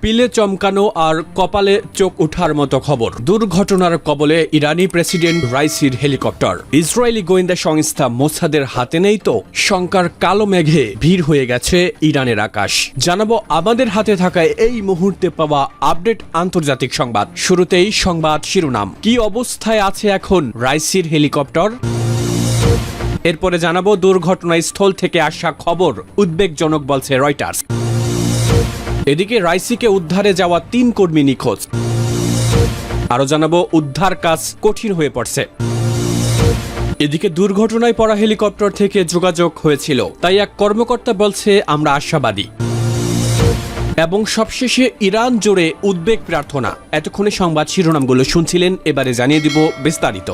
পিলে চমকানো আর কপালে চোখ ওঠার মতো খবর। দুর্ঘটনার কবলে ইরানি প্রেসিডেন্ট রাইসির হেলিকপ্টার। ইসরায়েলি গোয়েন্দা সংস্থা মোসাদের হাতে নেই তো শঙ্কার কালো মেঘে ভিড় হয়ে গেছে ইরানের আকাশ। জানাবো আমাদের হাতে থাকা এই মুহূর্তে পাওয়া আপডেট আন্তর্জাতিক সংবাদ। শুরুতেই সংবাদ শিরোনাম। কি অবস্থায় আছে এখন রাইসির হেলিকপ্টার? এরপরে জানাবো দুর্ঘটনাস্থল থেকে আসা খবর উদ্বেগজনক বলছে রয়টার্স। এদিকে রাইসিকে উদ্ধারে যাওয়া ৩ কর্মী নিখোঁজ। আরো জানাবো উদ্ধার কাজ কঠিন হয়ে পড়ছে। এদিকে দুর্ঘটনায় পড়া হেলিকপ্টার থেকে যোগাযোগ হয়েছিল, তাই এক কর্মকর্তা বলছে আমরা আশাবাদী। এবং সবশেষে ইরান জুড়ে উদ্বেগ প্রার্থনা। এতক্ষণে সংবাদ শিরোনামগুলো শুনছিলেন, এবারে জানিয়ে দিব বিস্তারিত।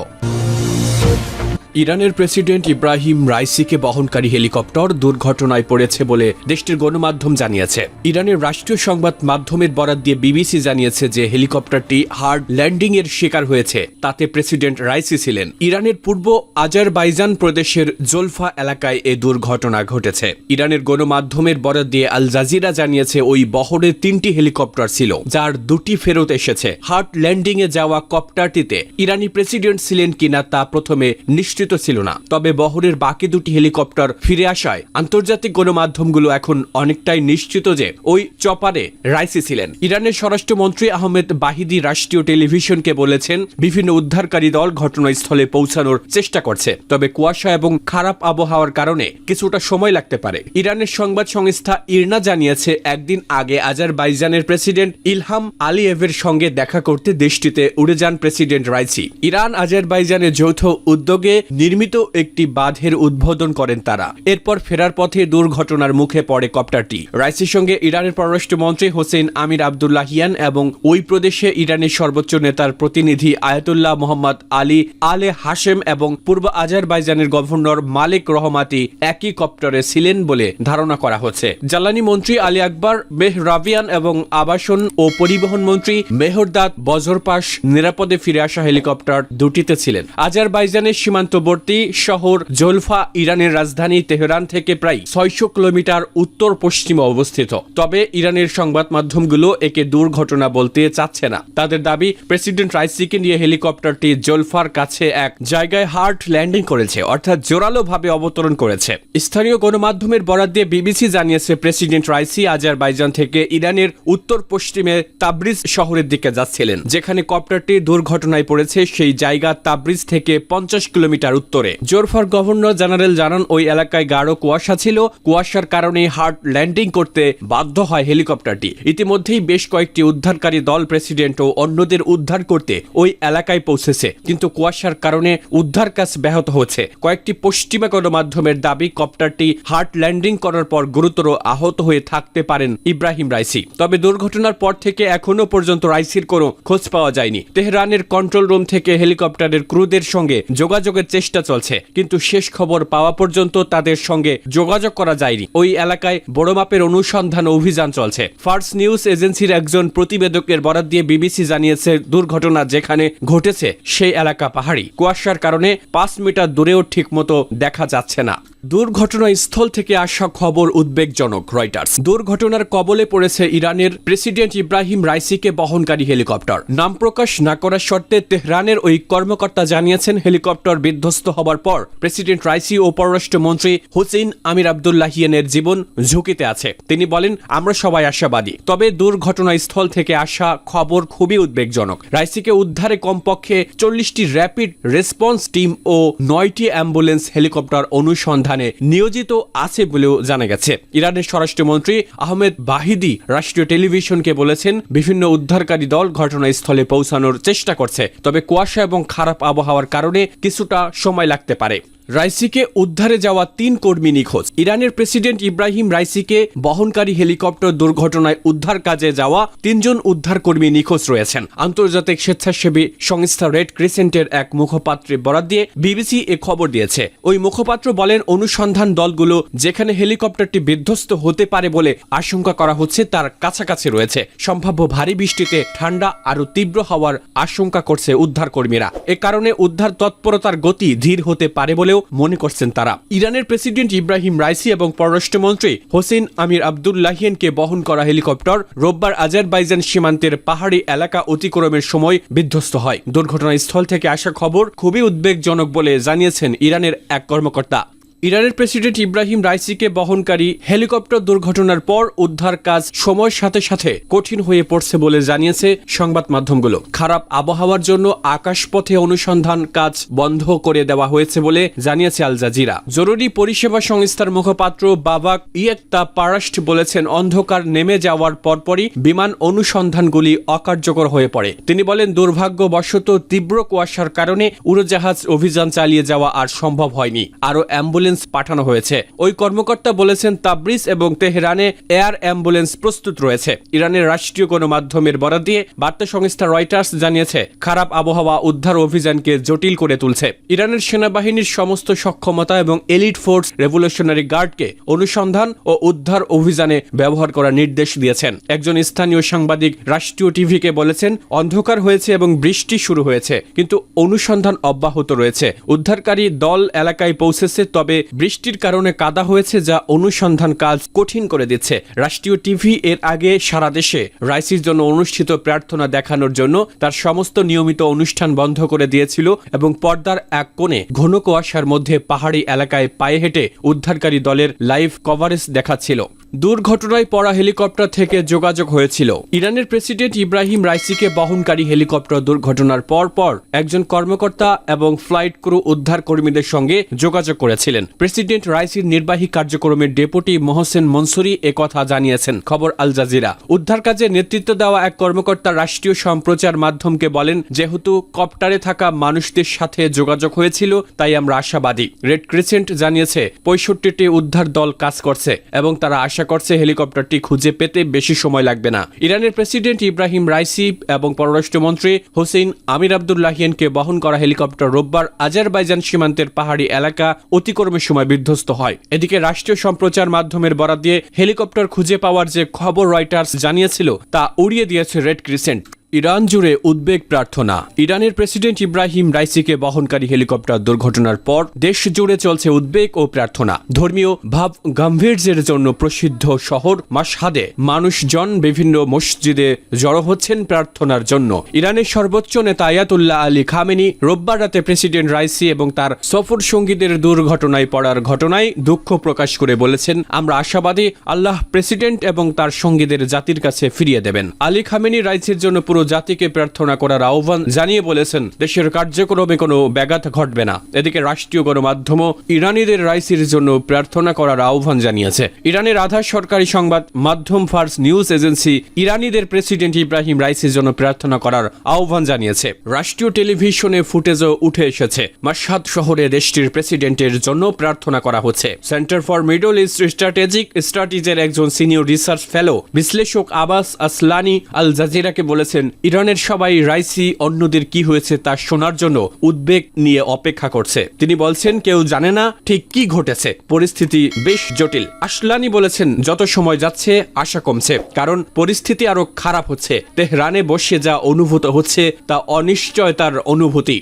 ইরানের প্রেসিডেন্ট ইব্রাহিম রাইসিকে বহনকারী হেলিকপ্টার দুর্ঘটনায় পড়েছে বলে দেশটির গণমাধ্যম জানিয়েছে। ইরানের রাষ্ট্রীয় সংবাদ মাধ্যমের বরাত দিয়ে বিবিসি জানিয়েছে যে হেলিকপ্টারটি হার্ড ল্যান্ডিং এর শিকার হয়েছে। তাতে প্রেসিডেন্ট রাইসি ছিলেন। ইরানের পূর্ব আজারবাইজান প্রদেশের জোলফা এলাকায় এ দুর্ঘটনা ঘটেছে। ইরানের গণমাধ্যমের বরাত দিয়ে আল জাজিরা জানিয়েছে ওই বহরে 3টি হেলিকপ্টার ছিল, যার 2টি ফেরত এসেছে। হার্ড ল্যান্ডিং এ যাওয়া কপ্টারটিতে ইরানি প্রেসিডেন্ট ছিলেন কিনা তা প্রথমে নিশ্চিত ছিল না, তবে বহরের বাকি 2টি হেলিকপ্টার ফিরে আসায় আন্তর্জাতিক গণমাধ্যমগুলো এখন অনেকটাই নিশ্চিত যে ওই চপারে রাইসি ছিলেন। ইরানের স্বরাষ্ট্রমন্ত্রী আহমেদ বাহিদি রাষ্ট্রীয় টেলিভিশনকে বলেছেন বিভিন্ন উদ্ধারকারী দল ঘটনাস্থলে পৌঁছানোর চেষ্টা করছে, তবে কুয়াশা এবং খারাপ আবহাওয়ার কারণে কিছুটা সময় লাগতে পারে। ইরানের সংবাদ সংস্থা ইরনা জানিয়েছে একদিন আগে আজারবাইজানের প্রেসিডেন্ট ইলহাম আলিয়েভের সঙ্গে দেখা করতে দেশটিতে উড়ে যান প্রেসিডেন্ট রাইসি। ইরান আজারবাইজানের যৌথ উদ্যোগে নির্মিত একটি বাঁধের উদ্বোধন করেন তারা। এরপর ফেরার পথে দুর্ঘটনার মুখে পড়ে কপ্টারটি। রাইসির সঙ্গে ইরানের পররাষ্ট্রমন্ত্রী হোসেন আমির আবদুল্লাহিয়ান এবং ওই প্রদেশে ইরানের সর্বোচ্চ নেতার প্রতিনিধি আয়াতুল্লাহ মোহাম্মদ আলী আলে হাশেম এবং পূর্ব আজারবাইজানের গভর্নর মালিক রহমাতি একই কপ্টারে ছিলেন বলে ধারণা করা হচ্ছে। জ্বালানি মন্ত্রী আলী আকবর মেহরাবিয়ান এবং আবাসন ও পরিবহন মন্ত্রী মেহরদাদ বজরপাশ নিরাপদে ফিরে আসা হেলিকপ্টার দুটিতে ছিলেন। আজারবাইজানের সীমান্তবর্তী শহর জোলফা ইরানের রাজধানী তেহরান থেকে প্রায় 600 কিলোমিটার উত্তর পশ্চিমে অবস্থিত। তবে ইরানের সংবাদ মাধ্যমগুলো একে দুর্ঘটনা বলতে চাচ্ছে না। তাদের দাবি প্রেসিডেন্ট রাইসিকে নিয়ে হেলিকপ্টারটি জোলফার কাছে এক জায়গায় হার্ড ল্যান্ডিং করেছে, অর্থাৎ জোরালোভাবে অবতরণ করেছে। স্থানীয় গণমাধ্যমের বরাত দিয়ে বিবিসি জানিয়েছে প্রেসিডেন্ট রাইসি আজারবাইজান থেকে ইরানের উত্তর পশ্চিমে তাবরিজ শহরের দিকে যাচ্ছিলেন। যেখানে কপ্টারটি দুর্ঘটনায় পড়েছে সেই জায়গা তাবরিজ থেকে 50 কিলোমিটার উত্তরে। জোরফার গভর্নর জেনারেল জানান ওই এলাকায় গাঢ় কুয়াশা ছিল। কুয়াশার কারণে হার্ড ল্যান্ডিং করতে বাধ্য হয় হেলিকপ্টারটি। ইতিমধ্যেই বেশ কয়েকটি উদ্ধারকারী দল প্রেসিডেন্ট ও অন্যদের উদ্ধার করতে ওই এলাকায় পৌঁছেছে, কিন্তু কুয়াশার কারণে উদ্ধার কাজ ব্যাহত হচ্ছে। কয়েকটি পশ্চিমা গণমাধ্যমের দাবি কপ্টারটি হার্ড ল্যান্ডিং করার পর গুরুতর আহত হয়ে থাকতে পারেন ইব্রাহিম রাইসি। তবে দুর্ঘটনার পর থেকে এখনো পর্যন্ত রাইসির কোনো খোঁজ পাওয়া যায়নি। তেহরানের কন্ট্রোল রুম থেকে হেলিকপ্টারের ক্রুদের সঙ্গে যোগাযোগের চেষ্টা চলছে, কিন্তু শেষ খবর পাওয়া পর্যন্ত তাদের সঙ্গে যোগাযোগ করা যায়নি। ওই এলাকায় বড় মাপের অনুসন্ধান অভিযান চলছে। ফার্স্ট নিউজ এজেন্সির একজন প্রতিবেদকের বরাত দিয়ে বিবিসি জানিয়েছে দুর্ঘটনা যেখানে ঘটেছে সেই এলাকা পাহাড়ি। কুয়াশার কারণে 5 মিটার দূরেও ঠিকমতো দেখা যাচ্ছে না। দুর্ঘটনাস্থল থেকে আসা খবর উদ্বেগজনক। রয়টার্স। দুর্ঘটনার কবলে পড়েছে ইরানের প্রেসিডেন্ট ইব্রাহিম রাইসিকে বহনকারী হেলিকপ্টার। নাম প্রকাশ না করার শর্তে তেহরানের ওই কর্মকর্তা জানিয়েছেন হেলিকপ্টার বিধ্বস্ত হবার পর প্রেসিডেন্ট রাইসি ও পররাষ্ট্রমন্ত্রী হোসেন আমির আবদুল্লাহিয়ানের জীবন ঝুঁকিতে আছে। তিনি বলেন আমরা সবাই আশাবাদী, তবে দুর্ঘটনাস্থল থেকে আসা খবর খুবই উদ্বেগজনক। রাইসিকে উদ্ধারে কমপক্ষে 40টি র্যাপিড রেসপন্স টিম ও 9টি অ্যাম্বুলেন্স হেলিকপ্টার অনুসন্ধানে নিয়োজিত আছে বলেও জানা গেছে। ইরানের স্বরাষ্ট্রমন্ত্রী আহমেদ বাহিদি রাষ্ট্রীয় টেলিভিশনকে বলেছেন বিভিন্ন উদ্ধারকারী দল ঘটনাস্থলে পৌঁছানোর চেষ্টা করছে, তবে কুয়াশা এবং খারাপ আবহাওয়ার কারণে কিছুটা সময় লাগতে পারে। রাইসিকে উদ্ধারে যাওয়া 3 কর্মী নিখোঁজ। ইরানের প্রেসিডেন্ট ইব্রাহিম রাইসিকে বহনকারী হেলিকপ্টার দুর্ঘটনায় উদ্ধার কাজে যাওয়া 3 জন উদ্ধার কর্মী নিখোঁজ রয়েছেন। আন্তর্জাতিক স্বেচ্ছাসেবী সংস্থা রেড ক্রিসেন্টের এক মুখপাত্রের বরাত দিয়ে বিবিসি এ খবর দিয়েছে। ওই মুখপাত্র বলেন অনুসন্ধান দলগুলো যেখানে হেলিকপ্টারটি বিধ্বস্ত হতে পারে বলে আশঙ্কা করা হচ্ছে তার কাছাকাছি রয়েছে। সম্ভাব্য ভারী বৃষ্টিতে ঠান্ডা আরো তীব্র হওয়ার আশঙ্কা করছে উদ্ধার কর্মীরা। এ কারণে উদ্ধার তৎপরতার গতি ধীর হতে পারে বলে বলেও মনে করছেন তারা। ইরানের প্রেসিডেন্ট ইব্রাহিম রাইসি এবং পররাষ্ট্রমন্ত্রী হোসেন আমির আবদুল্লাহিয়ানকে বহন করা হেলিকপ্টার রোববার আজারবাইজান সীমান্তের পাহাড়ি এলাকা অতিক্রমের সময় বিধ্বস্ত হয়। দুর্ঘটনাস্থল থেকে আসা খবর খুবই উদ্বেগজনক বলে জানিয়েছেন ইরানের এক কর্মকর্তা। ইরানের প্রেসিডেন্ট ইব্রাহিম রাইসিকে বহনকারী হেলিকপ্টার দুর্ঘটনার পর উদ্ধার কাজ সময়ের সাথে সাথে কঠিন হয়ে পড়ছে বলে জানিয়েছে সংবাদ মাধ্যমগুলো। খারাপ আবহাওয়ার জন্য আকাশপথে অনুসন্ধান কাজ বন্ধ করে দেওয়া হয়েছে বলে জানিয়েছে আল জাজিরা। জরুরি পরিষেবা সংস্থার মুখপাত্র বাবাক ইয়েক্তা পারাস্ট বলেছেন, অন্ধকার নেমে যাওয়ার পরপরই বিমান অনুসন্ধানগুলি অকার্যকর হয়ে পড়ে। তিনি বলেন, দুর্ভাগ্যবশত তীব্র কুয়াশার কারণে উড়োজাহাজ অভিযান চালিয়ে যাওয়া আর সম্ভব হয়নি। আরও অ্যাম্বুলেন্স পাঠানো হয়েছে। ওই কর্মকর্তা বলেছেন, তাবরিজ এবং তেহরানে এয়ার অ্যাম্বুলেন্স প্রস্তুত রয়েছে। ইরানের রাষ্ট্রীয় গণমাধ্যমের বরাত দিয়ে বার্তা সংস্থা রয়টার্স জানিয়েছে, খারাপ আবহাওয়া উদ্ধার অভিযানকে জটিল করে তুলছে। ইরানের সেনাবাহিনীর সমস্ত সক্ষমতা এবং এলিট ফোর্স রেভলিউশনারি গার্ডকে অনুসন্ধান ও উদ্ধার অভিযানে ব্যবহার করার নির্দেশ দিয়েছেন। একজন স্থানীয় সাংবাদিক রাষ্ট্রীয় টিভিকে বলেছেন, অন্ধকার হয়েছে এবং বৃষ্টি শুরু হয়েছে, কিন্তু অনুসন্ধান অব্যাহত রয়েছে। উদ্ধারকারী দল এলাকায় পৌঁছেছে, তবে বৃষ্টির কারণে কাদা হয়েছে, যা অনুসন্ধান কাজ কঠিন করে দিচ্ছে। রাষ্ট্রীয় টিভি এর আগে সারা দেশে রাইসির জন্য অনুষ্ঠিত প্রার্থনা দেখানোর জন্য তার সমস্ত নিয়মিত অনুষ্ঠান বন্ধ করে দিয়েছিল এবং পর্দার এক কোণে ঘন কুয়াশার মধ্যে পাহাড়ি এলাকায় পায়ে হেঁটে উদ্ধারকারী দলের লাইভ কভারেজ দেখাচ্ছিল। দুর্ঘটনায় পড়া হেলিকপ্টার থেকে যোগাযোগ হয়েছিল। ইরানের প্রেসিডেন্ট ইব্রাহিম রাইসিকে বহনকারী হেলিকপ্টার দুর্ঘটনার পর একজন কর্মকর্তা এবং ফ্লাইট ক্রু উদ্ধার কর্মীদের সঙ্গে যোগাযোগ করেছিলেন। প্রেসিডেন্ট রাইসির নির্বাহী কার্যক্রমের ডেপুটি মোহসেন মনসুরি একথা জানিয়েছেন। খবর আল জাজিরা। উদ্ধার কাজে নেতৃত্ব দেওয়া এক কর্মকর্তা রাষ্ট্রীয় সম্প্রচার মাধ্যমকে বলেন, যেহেতু কপ্টারে থাকা মানুষদের সাথে যোগাযোগ হয়েছিল, তাই আমরা আশাবাদী। রেড ক্রিসেন্ট জানিয়েছে 65টি উদ্ধার দল কাজ করছে এবং তারা আশা করছে হেলিকপ্টারটি খুঁজে পেতে বেশি সময় লাগবে না। ইরানের প্রেসিডেন্ট ইব্রাহিম রাইসি এবং পররাষ্ট্রমন্ত্রী হোসেন আমির আবদুল্লাহিয়ানকে বহন করা হেলিকপ্টার রোববার আজারবাইজান সীমান্তের পাহাড়ি এলাকা অতিক্রমের সময় বিধ্বস্ত হয়। এদিকে রাষ্ট্রীয় সম্প্রচার মাধ্যমের বরাত দিয়ে হেলিকপ্টার খুঁজে পাওয়ার যে খবর রয়টার্স জানিয়েছিল, তা উড়িয়ে দিয়েছে রেড ক্রিসেন্ট। ইরান জুড়ে উদ্বেগ প্রার্থনা। ইরানের প্রেসিডেন্ট ইব্রাহিম রাইসিকে বহনকারী হেলিকপ্টার দুর্ঘটনার পর দেশ জুড়ে চলছে উদ্বেগ ও প্রার্থনা। ধর্মীয় ভাব গাম্ভীর্যের জন্য প্রসিদ্ধ শহর মাশহাদে মানুষজন বিভিন্ন মসজিদে জড়ো হচ্ছেন প্রার্থনার জন্য। ইরানের সর্বোচ্চ নেতা আয়াতুল্লাহ আলী খামেনি রোববার রাতে প্রেসিডেন্ট রাইসি এবং তার সফর সঙ্গীদের দুর্ঘটনায় পড়ার ঘটনায় দুঃখ প্রকাশ করে বলেছেন, আমরা আশাবাদী আল্লাহ প্রেসিডেন্ট এবং তার সঙ্গীদের জাতির কাছে ফিরিয়ে দেবেন। আলী খামেনি রাইসির জন্য পুরো জাতিকে প্রার্থনা করার আহ্বান জানিয়ে বলেছেন, দেশের কার্যক্রমে কোনো ব্যাঘাত ঘটবে না। এদিকে রাষ্ট্রীয় গণমাধ্যমও ইরানিদের রাইসির জন্য প্রার্থনা করার আহ্বান জানিয়েছে। ইরানের আধা সরকারি সংবাদ মাধ্যম ফার্স নিউজ এজেন্সি ইরানিদের প্রেসিডেন্ট ইব্রাহিম রাইসির জন্য প্রার্থনা করার আহ্বান জানিয়েছে। রাষ্ট্রীয় টেলিভিশনে ফুটেজও উঠে এসেছে, মাশহাদ শহরে দেশটির প্রেসিডেন্টের জন্য প্রার্থনা করা হচ্ছে। Centre for middle east strategic স্টাডিজের একজন সিনিয়র রিসার্চ ফেলো বিশ্লেষক আবাস আসলানি আল জাজিরাকে বলেছেন, ইরানের সবাই রাইসি অন্যদের কি হয়েছে তা শোনার জন্য উদ্বেগ নিয়ে অপেক্ষা করছে। তিনি বলছেন, কেউ জানে না ঠিক কি ঘটেছে, পরিস্থিতি বেশ জটিল। আসলানি বলেছেন, যত সময় যাচ্ছে আশা কমছে, কারণ পরিস্থিতি আরো খারাপ হচ্ছে। তেহরানে বসে যা অনুভূত হচ্ছে তা অনিশ্চয়তার অনুভূতি।